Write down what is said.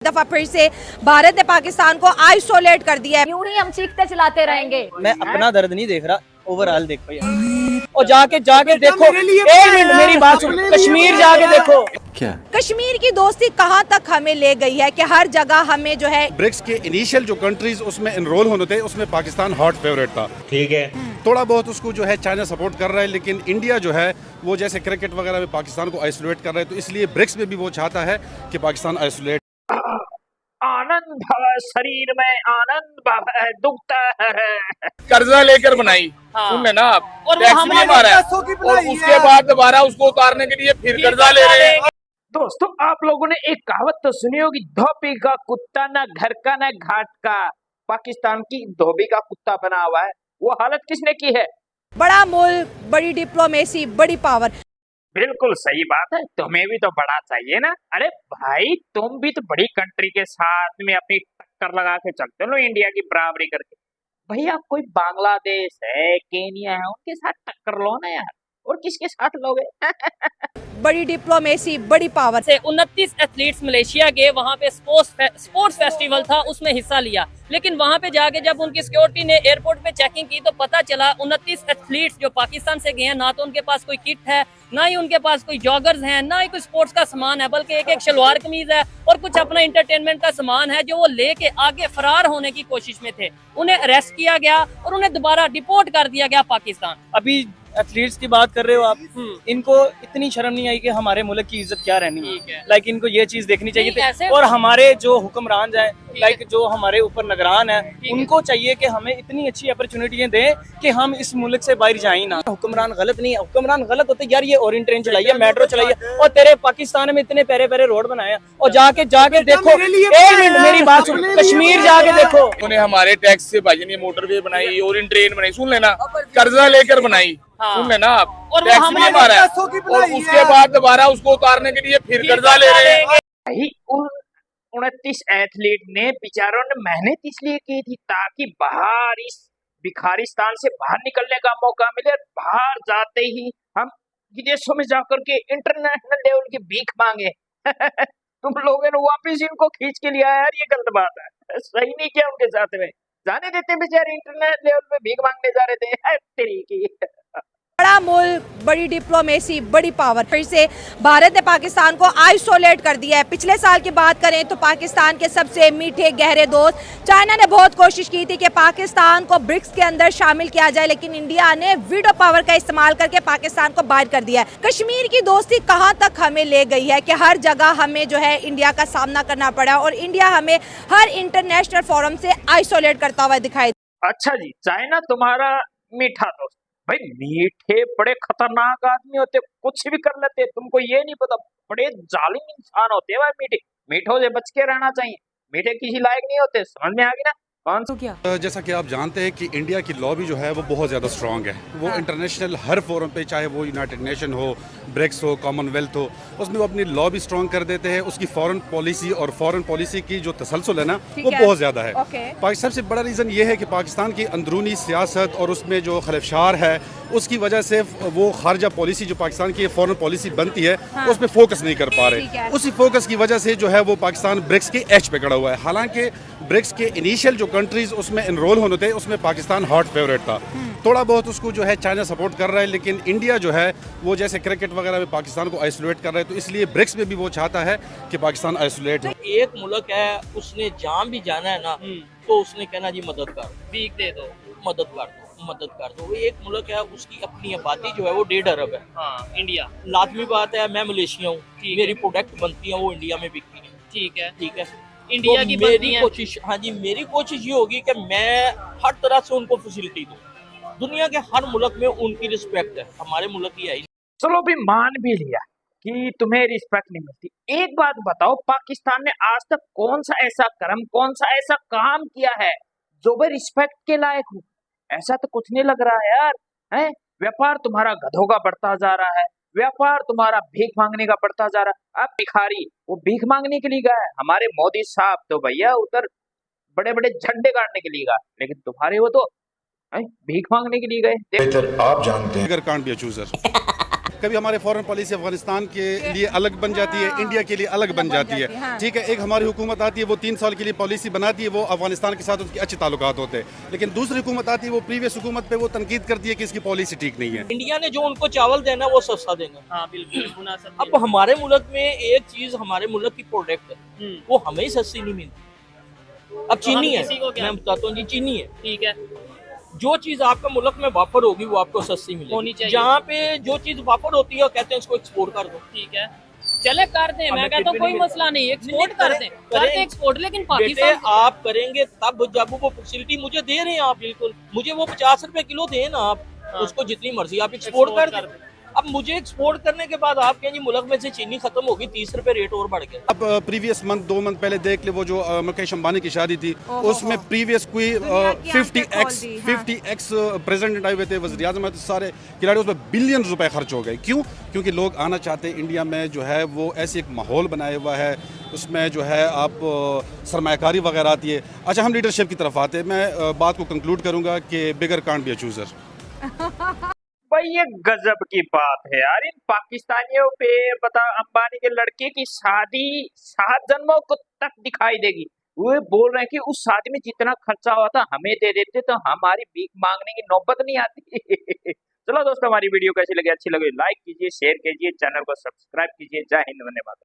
दफा फिर से भारत ने पाकिस्तान को आइसोलेट कर दिया है। यूं ही हम चीखते चलाते रहेंगे। मैं अपना दर्द नहीं देख रहा, ओवरऑल देख पाया। और जाके देखो, एक मिनट मेरी बात सुन, कश्मीर जाके देखो। क्या कश्मीर की दोस्ती कहां तक हमें ले गई है कि हर जगह हमें जो है ब्रिक्स के इनिशियल जो कंट्रीज उसमें एनरोल होने थे उसमें पाकिस्तान हॉट फेवरेट था। ठीक है, थोड़ा बहुत उसको जो है चाइना सपोर्ट कर रहा है, लेकिन इंडिया जो है वो जैसे क्रिकेट वगैरह में पाकिस्तान को आइसोलेट कर रहा है, तो इसलिए ब्रिक्स में भी वो चाहता है कि पाकिस्तान आइसोलेट। आनंद भव शरीर में आनंद भव दुखता है। कर्जा लेकर बनाई, सुन लेना आप, टैक्स भी मारा है और उसके बाद दोबारा उसको उतारने के लिए फिर कर्जा ले रहे हैं। दोस्तों, आप लोगों ने एक कहावत तो सुनी होगी, धोबी का कुत्ता ना घर का ना घाट का। पाकिस्तान की धोबी का कुत्ता बना हुआ है। वो हालत किसने की है? बड़ा मुल्क, बड़ी डिप्लोमेसी, बड़ी पावर। बिल्कुल सही बात है, तुम्हें भी तो बड़ा चाहिए ना। अरे भाई, तुम भी तो बड़ी कंट्री के साथ में अपनी टक्कर लगा के चलते हो इंडिया की बराबरी करके। भैया कोई बांग्लादेश है, केनिया है, उनके साथ टक्कर लो ना यार। और किसके साथ लोगे? बड़ी डिप्लोमेसी, बड़ी पावर। से 29 एथलीट्स मलेशिया गए, वहाँ पे स्पोर्ट्स फेस्टिवल था, उसमें हिस्सा लिया। लेकिन वहाँ पे जाके जब उनकी सिक्योरिटी ने एयरपोर्ट पे चेकिंग की तो पता चला 29 एथलीट्स जो पाकिस्तान से गए हैं, ना तो उनके पास कोई किट है, ना ही उनके पास कोई जॉगर्स हैं, ना ही कोई स्पोर्ट्स का सामान है, बल्कि एक शलवार कमीज है और कुछ अपना इंटरटेनमेंट का सामान है जो वो लेके आगे फरार होने की कोशिश में थे। उन्हें अरेस्ट किया गया और उन्हें दोबारा डिपोर्ट कर दिया गया पाकिस्तान। अभी एथलीट्स की बात कर रहे हो आप, इनको इतनी शर्म नहीं आई कि हमारे मुल्क की इज्जत क्या रहनी है। लाइक इनको ये चीज देखनी चाहिए थी। और हमारे जो हुक्मरान हैं, लाइक जो हमारे ऊपर निगरान है, उनको चाहिए कि हमें इतनी अच्छी अपॉर्चुनिटियां दें कि हम इस मुल्क से बाहर जाए ना। हुक्मरान गलत नहीं है, हुक्मरान गलत होते यार, ये ओरिएंट ट्रेन चलाइए, मेट्रो चलाइए, और तेरे पाकिस्तान में इतने प्यारे प्यारे रोड बनाए और जाके देखो, एक मिनट मेरी बात सुन, कश्मीर जाके देखो। उन्होंने हमारे टैक्स से भाई ने मोटरवे बनाई, ओरिएंट ट्रेन बनाई, सुन लेना, कर्जा लेकर बनाई, सुन लेना आप, और टैक्स भी मारा है और उसके बाद दोबारा उसको उतारने के लिए फिर कर्जा ले रहे हैं। भाई, उन 29 एथलीट ने बेचारों ने मेहनत इसलिए की थी ताकि बाहर इस भिखारिस्तान से बाहर निकलने का मौका मिले। बाहर जाते ही हम विदेशों में जाकर के इंटरनेशनल लेवल की भीख मांगे। तुम लोगों ने वापिस इनको खींच के लिया यार, ये गलत बात है, सही नहीं किया उनके साथ में। जाने देते बेचारे, इंटरनेशनल लेवल पे भीख मांगने जा रहे थे। तेरी की बड़ा मुल्क, बड़ी डिप्लोमेसी, बड़ी पावर। फिर से भारत ने पाकिस्तान को आइसोलेट कर दिया है। पिछले साल की बात करें तो पाकिस्तान के सबसे मीठे गहरे दोस्त चाइना ने बहुत कोशिश की थी कि पाकिस्तान को ब्रिक्स के अंदर शामिल किया जाए, लेकिन इंडिया ने वीटो पावर का इस्तेमाल करके पाकिस्तान को बाहर कर दिया है। कश्मीर की दोस्ती कहां तक हमें ले गई है कि हर जगह हमें जो है इंडिया का सामना करना पड़ा और इंडिया हमें हर इंटरनेशनल फोरम से आइसोलेट करता हुआ दिखाई। अच्छा जी, चाइना तुम्हारा मीठा दोस्त। भाई, मीठे बड़े खतरनाक आदमी होते, कुछ भी कर लेते। तुमको ये नहीं पता, बड़े जालिम इंसान होते हैं भाई मीठे। मीठों से बच के रहना चाहिए, मीठे किसी लायक नहीं होते। समझ में आ गई ना? कौन सा क्या? जैसा कि आप जानते हैं कि इंडिया की लॉबी जो है वो बहुत ज़्यादा स्ट्रांग है। वो इंटरनेशनल हर फोरम पे, चाहे वो यूनाइटेड नेशन हो, ब्रिक्स हो, कॉमनवेल्थ हो, उसमें वो अपनी लॉबी स्ट्रांग कर देते हैं। उसकी फॉरेन पॉलिसी और फॉरेन पॉलिसी की जो तसलसल है ना, वो बहुत ज़्यादा है। पाकिस्तान सबसे बड़ा रीज़न ये है कि पाकिस्तान की अंदरूनी सियासत और उसमें जो खलफशार है, उसकी वजह से वो खारजा पॉलिसी जो पाकिस्तान की फॉरेन पॉलिसी बनती है, उस पर फोकस नहीं कर पा रहे। उसी फोकस की वजह से जो है वो पाकिस्तान ब्रिक्स के एज पे खड़ा हुआ है। हालांकि ब्रिक्स के इनिशियल जो कंट्रीज उसमें एनरोल होने थे उसमें पाकिस्तान हॉट फेवरेट था। थोड़ा बहुत उसको जो है चाइना सपोर्ट कर रहा है, लेकिन इंडिया जो है वो जैसे क्रिकेट वगैरह में पाकिस्तान को आइसोलेट कर रहा है, तो इसलिए ब्रिक्स में भी वो चाहता है कि पाकिस्तान आइसोलेट हो। एक मुल्क है, उसने जहाँ भी जाना है ना, तो उसने कहना जी मदद कर दो, भीख दे दो, मदद कर दो, मदद कर दो। एक मुल्क है, उसकी अपनी आबादी जो है वो 1.5 अरब है। हाँ, इंडिया लाजमी बात है, मैं मलेशिया हूँ, मेरी प्रोडक्ट बनती है वो इंडिया में बिकती है। ठीक है, ठीक है, इंडिया तो की मेरी कोशिश, हाँ जी, मेरी कोशिश ये होगी कि मैं हर तरह से उनको फैसिलिटी दूँ। दुनिया के हर मुल्क में उनकी रिस्पेक्ट है, हमारे मुल्क की है। चलो भी मान भी लिया कि तुम्हें रिस्पेक्ट नहीं मिलती। एक बात बताओ, पाकिस्तान ने आज तक कौन सा ऐसा कर्म, कौन सा ऐसा काम किया है जो भाई रिस्पेक्ट के लायक हो? ऐसा तो कुछ नहीं लग रहा है यार। है, व्यापार तुम्हारा गधों का बढ़ता जा रहा है, व्यापार तुम्हारा भीख मांगने का बढ़ता जा रहा है। अब भिखारी वो भीख मांगने के लिए गया है, हमारे मोदी साहब तो भैया उधर बड़े बड़े झंडे गाड़ने के लिए गए, लेकिन तुम्हारे वो तो भीख मांगने के लिए गए। बेहतर आप जानते हैं। Beggar can't be a chooser. कभी हमारे फॉरेन पॉलिसी अफगानिस्तान के लिए अलग बन जाती है, इंडिया के लिए अलग बन जाती है। हाँ। ठीक है, एक हमारी हुकूमत आती है, वो 3 साल के लिए पॉलिसी बनाती है, वो अफगानिस्तान के साथ उसके अच्छे ताल्लुकात होते हैं। लेकिन दूसरी हुकूमत आती है, वो प्रीवियस हुकूमत पे वो तनकीद करती है कि इसकी पॉलिसी ठीक नहीं है। इंडिया ने जो उनको चावल देना वो सस्ता देंगे। हाँ बिल्कुल मुनासिब अब हमारे मुल्क में एक चीज हमारे मुल्क की प्रोडक्ट है, वो हमें ही सस्ती नहीं मिलती। अब चीनी है, किसी को क्या? मैं बताता हूँ जी, चीनी है। ठीक है जो चीज आपका मुल्क में वाफर होगी वो आपको सस्ती होनी मिलेगी। चाहिए। जहाँ पे जो चीज वाफर होती है वो कहते हैं इसको एक्सपोर्ट कर दो। ठीक है चले कर दें, मैं हमें कहता हूँ फिर कोई भी मसला नहीं, एक्सपोर्ट नहीं, कर दें, करें। एक्सपोर्ट। लेकिन बेटे पाकिस्तान आप करेंगे तब जब वो फैसिलिटी मुझे दे रहे हैं आप, बिल्कुल मुझे वो 50 रुपए किलो दें ना आप, उसको जितनी मर्जी आप एक्सपोर्ट कर दें। अब मुझे एक्सपोर्ट करने के बाद आप कहें जी मुल्क में से चीनी खत्म होगी, 30 रुपए रेट और बढ़ गया। अब प्रीवियस मंथ 2 मंथ पहले देख ले, वो जो मुकेश अंबानी की शादी थी, उसमें प्रीवियस कोई दुनिया की आंखें खोल दी, हाँ। 50x प्रेसिडेंट आए हुए थे, वज़ीर आज़म आए थे, सारे खिलाड़ी, उसमें बिलियन रुपए खर्च हो गए। क्यों? क्योंकि लोग आना चाहते हैं इंडिया में, जो है वो ऐसे एक माहौल बनाया हुआ है, उसमें जो है आप सरमायाकारी वगैरह आती है। अच्छा, हम लीडरशिप की तरफ आते हैं। मैं बात को कंक्लूड करूँगा कि बिगर कांट बी अ चूज़र। भाई ये गजब की बात है यार, इन पाकिस्तानियों पे बता, अंबानी के लड़के की शादी 7 जन्मों को तक दिखाई देगी। वो बोल रहे हैं कि उस शादी में जितना खर्चा हुआ था हमें दे देते तो हमारी भीख मांगने की नौबत नहीं आती। चलो दोस्तों, हमारी वीडियो कैसी लगी, अच्छी लगी लाइक कीजिए, शेयर कीजिए, चैनल को सब्सक्राइब कीजिए। जय हिंद, वंदे मातरम।